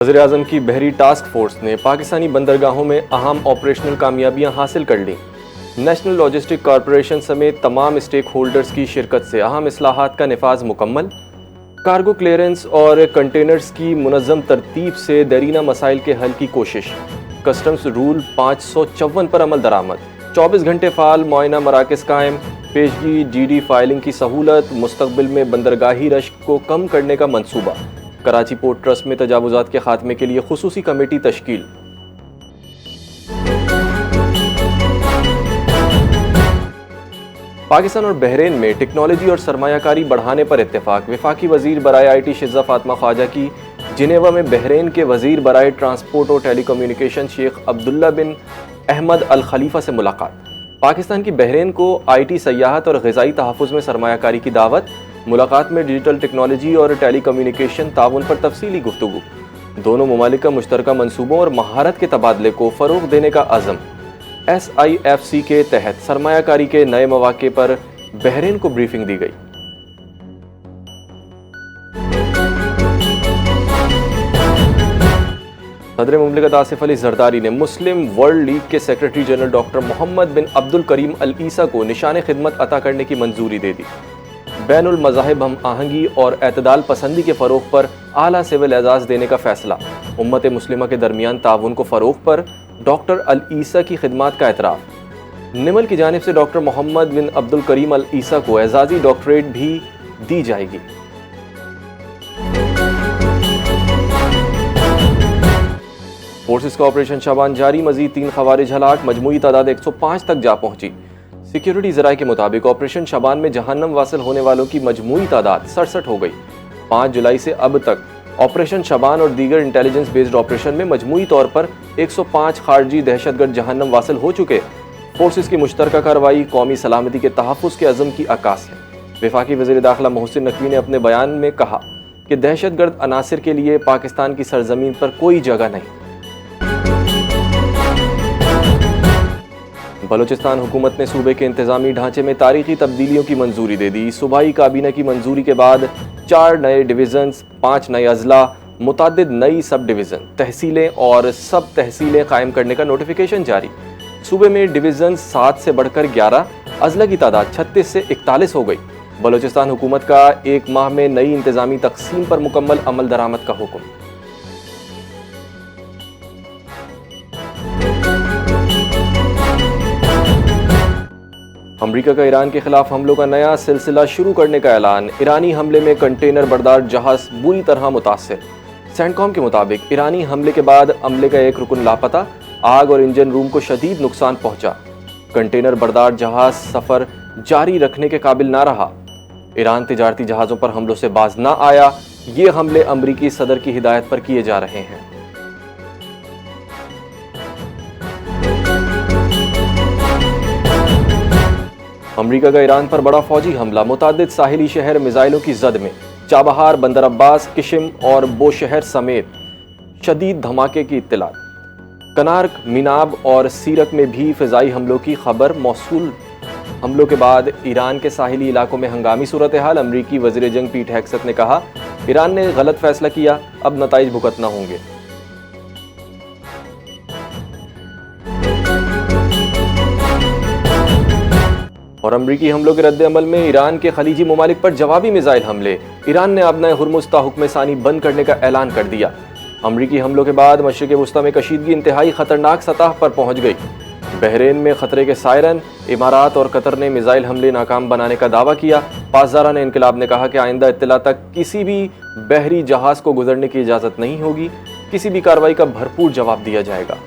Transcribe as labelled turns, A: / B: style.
A: वज़ीर-ए-आज़म की बहरी टास्क फोर्स ने पाकिस्तानी बंदरगाहों में अहम ऑपरेशनल कामयाबियां हासिल कर लीं। नेशनल लॉजिस्टिक कॉरपोरेशन समेत तमाम स्टेक होल्डर्स की शिरकत से अहम इस्लाहात का निफाज मुकम्मल। कार्गो क्लियरेंस और कंटेनर्स की मुनज़्ज़म तरतीब से दरीना मसाइल के हल की कोशिश। कस्टम्स रूल 554 पर अमल दरामद। 24 घंटे फ़ाल मुआयना मराकज़ कायम। पेशगी GD फाइलिंग की सहूलत। मुस्तक़बिल में बंदरगाही रश को कम करने का मंसूबा। कराची पोर्ट ट्रस्ट में तजावुज़ात के खात्मे के लिए खुसूसी कमेटी तश्कील। पाकिस्तान और बहरीन में टेक्नोलॉजी और सरमायाकारी बढ़ाने पर इत्तेफाक। वफाकी वजीर बराए IT शिज़ा फातिमा ख्वाजा की जिनेवा में बहरीन के वजीर बराए ट्रांसपोर्ट और टेलीकम्युनिकेशन शेख अब्दुल्ला बिन अहमद अल खलीफा से मुलाकात। पाकिस्तान की बहरीन को IT सयाहत और ग़िज़ाई तहफ़्फ़ुज़ में सरमायाकारी की दावत। मुलाकात में डिजिटल टेक्नोलॉजी और टेलीकम्युनिकेशन ताउन पर तफसीली गुफ्तगू। दोनों ममालिक का मुश्तरका मंसूबों और महारत के तबादले को फ़रोग़ देने का अज़म। SIFC के तहत सरमायाकारी के नए मौक़े पर बहरीन को ब्रीफिंग दी गई। सदर मुमलिकत आसिफ अली जरदारी ने मुस्लिम वर्ल्ड लीग के सेक्रेटरी जनरल डॉक्टर मोहम्मद बिन अब्दुल करीम अल ईसा को निशान खिदमत अता करने की मंजूरी दे दी। बैनुल मज़ाहिब हम आहंगी और एतदाल पसंदी के फ़रोग़ पर आला सिविल एजाज़ देने का फ़ैसला। उम्मत मुस्लिमा के दरमियान ताउन को फ़रोग़ पर डॉक्टर अल ईसा की खिदमात का एतराफ़। निमल की जानिब से डॉक्टर मोहम्मद बिन अब्दुल करीम अल ईसा को एजाज़ी डॉक्टरेट भी दी जाएगी। फोर्सेस का ऑपरेशन शाबान जारी। मजीद 3 ख़वारिज हलाक। मजमूई तादाद 105 तक जा पहुंची। सिक्योरिटी ज़राए के मुताबिक ऑपरेशन शाबान में जहन्नम वासिल होने वालों की मजमूई तादाद 67 हो गई। 5 जुलाई से अब तक ऑपरेशन शाबान और दीगर इंटेलिजेंस बेस्ड ऑपरेशन में मजमूई तौर पर 105 खारजी दहशतगर्द जहन्नम वासिल हो चुके। फोर्सेस की मुश्तरका कार्रवाई कौमी सलामती के तहफ़्फ़ुज़ के अज़म की अक्कास है। वफाकी वज़ीर दाखिला मोहसिन नकवी ने अपने बयान में कहा कि दहशतगर्द अनासिर के लिए पाकिस्तान की सरजमीन पर कोई जगह नहीं। बलूचिस्तान हुकूमत ने सूबे के इंतजामी ढांचे में तारीखी तब्दीलियों की मंजूरी दे दी। सूबाई काबीना की मंजूरी के बाद 4 नए डिवीज़न्स, 5 नए अजला, मुतादिद नई सब डिवीज़न, तहसीलें और सब तहसीलें कायम करने का नोटिफिकेशन जारी। सूबे में डिवीज़न्स 7 से बढ़कर 11, अजला की तादाद 36 से 41 हो गई। बलूचिस्तान हुकूमत का 1 माह में नई इंतजामी तकसीम पर मुकम्मल अमल दरामद का हुक्म। अमरीका का ईरान के खिलाफ हमलों का नया सिलसिला शुरू करने का ऐलान। ईरानी हमले में कंटेनर बरदार जहाज बुरी तरह मुतासिर। सैंडकॉम के मुताबिक ईरानी हमले के बाद अमले का एक रुकन लापता। आग और इंजन रूम को शदीद नुकसान पहुंचा। कंटेनर बरदार जहाज सफर जारी रखने के काबिल ना रहा। ईरान तिजारती जहाज़ों पर हमलों से बाज ना आया। ये हमले अमरीकी सदर की हिदायत पर किए जा रहे हैं। अमरीका का ईरान पर बड़ा फौजी हमला। मुतादिद साहिली शहर मिसाइलों की जद में। चाबहार, बंदर अब्बास, किशिम और बोशहर समेत शदीद धमाके की इत्तला। कनार्क, मिनाब और सीरक में भी फ़िज़ाई हमलों की खबर मौसूल। हमलों के बाद ईरान के साहिली इलाकों में हंगामी सूरत हाल। अमरीकी वज़ीर जंग पीट हेग्सेथ ने कहा, ईरान ने गलत फैसला किया, अब नताइज भुगतना होंगे। और अमरीकी हमलों के रद्द अमल में ईरान के खलीजी ममालिक पर जवाबी मिसाइल हमले। ईरान ने अपना हुर्मुज़ हुक्म सानी बंद करने का ऐलान कर दिया। अमरीकी हमलों के बाद मशरिक़ वुस्ता में कशीदगी इंतहाई ख़तरनाक सतह पर पहुँच गई। बहरीन में ख़तरे के सायरन। इमारात और कतर ने मिसाइल हमले नाकाम बनाने का दावा किया। पासदारान इनकलाब ने कहा कि आइंदा इत्तला तक किसी भी बहरी जहाज़ को गुजरने की इजाज़त नहीं होगी। किसी भी कार्रवाई का भरपूर जवाब दिया जाएगा।